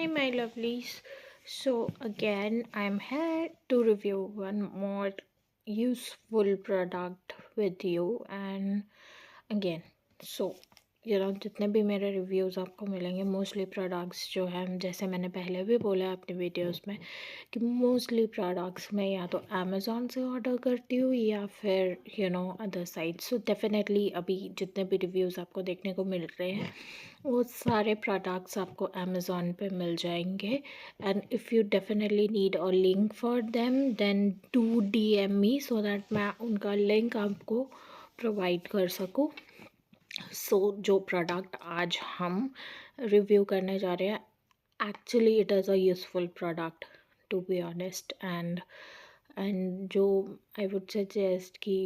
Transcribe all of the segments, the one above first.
Hi, my lovelies. So, again, I'm here to review one more useful product with you. And again, so जितने भी मेरे reviews आपको मिलेंगे mostly products जो हैं, जैसे मैंने पहले भी बोला अपने वीडियोस में कि मोस्टली प्रोडक्ट्स मैं या तो अमेज़ॉन से ऑर्डर करती हूँ या फिर अदर साइट। सो डेफिनेटली अभी जितने भी रिव्यूज़ आपको देखने को मिल रहे हैं वो सारे प्रोडक्ट्स आपको अमेज़ॉन पे मिल जाएंगे। And if you definitely need a link for them then do DM me so that मैं उनका लिंक आपको प्रोवाइड कर सकूँ। जो प्रोडक्ट आज हम रिव्यू करने जा रहे हैं, actually it is a useful product to be honest. And जो आई वुड सजेस्ट कि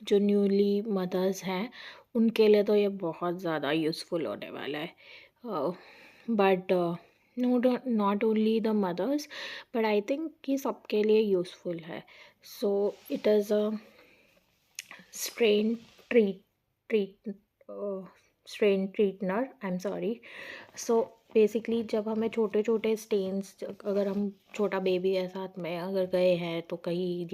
जो न्यूली मदर्स हैं उनके लिए तो ये बहुत ज़्यादा यूज़फुल होने वाला है। But not only the mothers but I think कि सबके लिए यूज़फुल है। So it is a stain treat stain treater, I am sorry. So basically जब हमें छोटे छोटे स्टेन्स, अगर हम छोटा बेबी है साथ में अगर गए हैं तो कहीं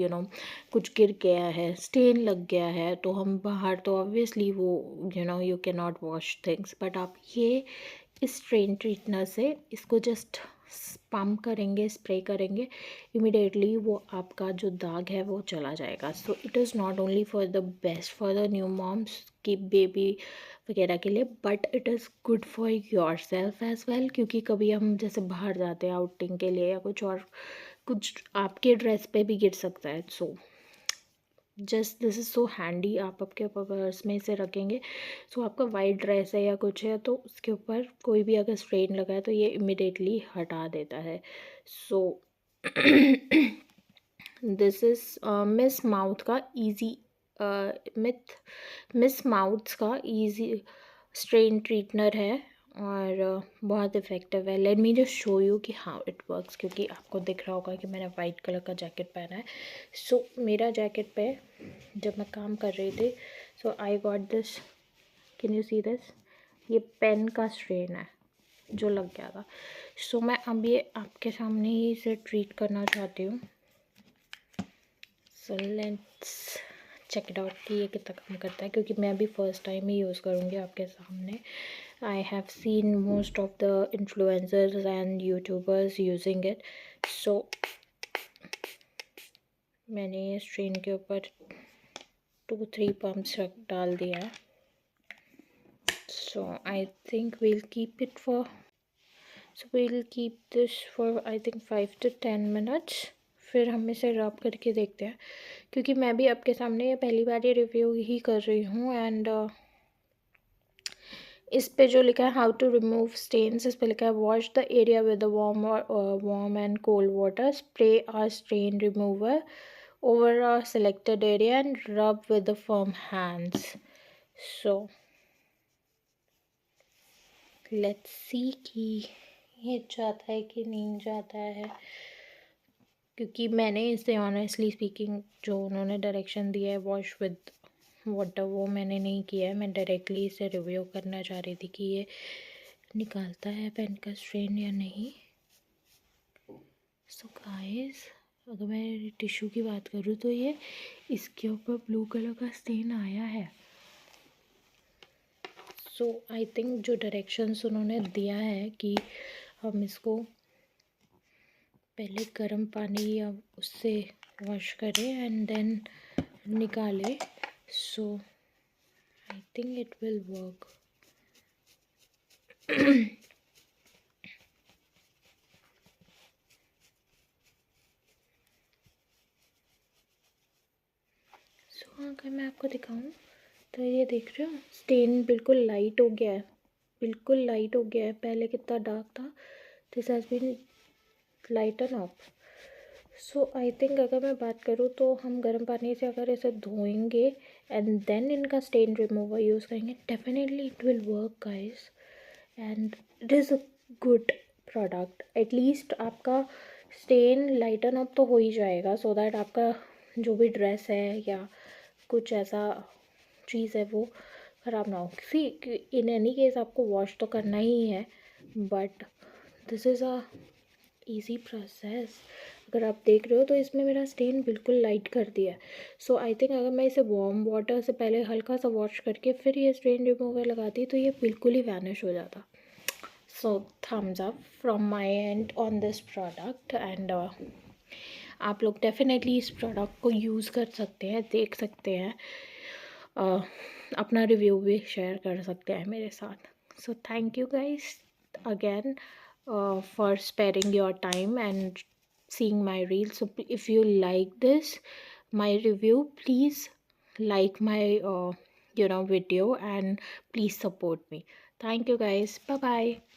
कुछ गिर गया है, स्टेन लग गया है, तो हम बाहर तो ऑब्वियसली वो you can not wash things, but आप ये इस स्ट्रेन ट्रीटनर से इसको जस्ट पम्प करेंगे, स्प्रे करेंगे, इमिडिएटली वो आपका जो दाग है वो चला जाएगा। So it is not only for the best for the new moms की बेबी वगैरह के लिए, but it is good for your self as well, क्योंकि कभी हम जैसे बाहर जाते हैं आउटिंग के लिए या कुछ और, कुछ आपके ड्रेस पे भी गिर सकता है। So just this is so handy, आप आपके पर्स में इसे रखेंगे। सो आपका वाइट ड्रेस है या कुछ है तो उसके ऊपर कोई भी अगर स्ट्रेन लगा है तो ये इमिडिएटली हटा देता है। So this is miss mouth का ईजी मिस माउथ्स का ईजी स्ट्रेन ट्रीटनर है और बहुत इफ़ेक्टिव है। Let me just show you कि हाउ इट वर्क्स, क्योंकि आपको दिख रहा होगा कि मैंने वाइट कलर का जैकेट पहना है। सो मेरा जैकेट पे जब मैं काम कर रही थी, so I got this, can you see this, ये पेन का स्ट्रेन है जो लग गया था। सो मैं अब ये आपके सामने ही इसे ट्रीट करना चाहती हूँ। So let's check it out कि ये कितना काम करता है, क्योंकि मैं अभी फ़र्स्ट टाइम ही यूज़ करूँगी आपके सामने। I have seen most of the influencers and YouTubers using it. So मैंने ये स्ट्रेन के ऊपर 2-3 पम्प्स डाल दिया है। So I think we'll keep it for we'll keep this for I think 5 to 10 minutes। फिर हम इसे रब करके देखते हैं, क्योंकि मैं भी आपके सामने ये पहली बार ये रिव्यू ही कर रही हूँ। एंड इस पे जो लिखा है हाउ टू रिमूव स्टेन्स, इस पे लिखा है wash the area with warm and cold water, spray a stain remover over a selected area and rub with the firm hands। So let's see कि ये जाता है कि नहीं जाता है, क्योंकि मैंने इसे ऑनेस्टली स्पीकिंग जो उन्होंने डायरेक्शन दिया है वॉश विद वाटर वो मैंने नहीं किया है। मैं डायरेक्टली इसे रिव्यू करना चाह रही थी कि ये निकालता है पेन का स्ट्रेन या नहीं। सो गाइस, अगर मैं टिश्यू की बात करूँ तो ये इसके ऊपर ब्लू कलर का स्टेन आया है। सो आई थिंक जो डायरेक्शंस उन्होंने दिया है कि हम इसको पहले गर्म पानी या उससे वॉश करें एंड देन निकालें, so I think it will work. So अगर मैं आपको दिखाऊं तो ये देख रहे हो स्टेन बिल्कुल लाइट हो गया है, बिल्कुल लाइट हो गया है। पहले कितना डार्क था, this has been lighten up. So I think अगर मैं बात करूँ तो हम गर्म पानी से अगर इसे धोएंगे एंड देन इनका स्टेन रिमूवर यूज़ करेंगे, definitely it will work guys. And it is a good product. At least आपका स्टेन लाइटन अप तो हो ही जाएगा, सो दैट आपका जो भी ड्रेस है या कुछ ऐसा चीज़ है वो ख़राब ना हो। सी इन एनी केस आपको वॉश तो करना ही है, but this is a easy process. अगर आप देख रहे हो तो इसमें मेरा स्टेन बिल्कुल लाइट कर दिया है। सो आई थिंक अगर मैं इसे वार्म वाटर से पहले हल्का सा वॉश करके फिर ये स्टेन रिमूवर लगाती तो ये बिल्कुल ही वैनिश हो जाता। सो Thums up from my and on this product and आप लोग डेफिनेटली इस प्रोडक्ट को यूज़ कर सकते हैं, देख सकते हैं, अपना रिव्यू भी शेयर कर सकते हैं मेरे साथ। So thank you guys again for sparing your time and seeing my reel. So if you like this my review, please like my video and please support me. Thank you guys. Bye bye.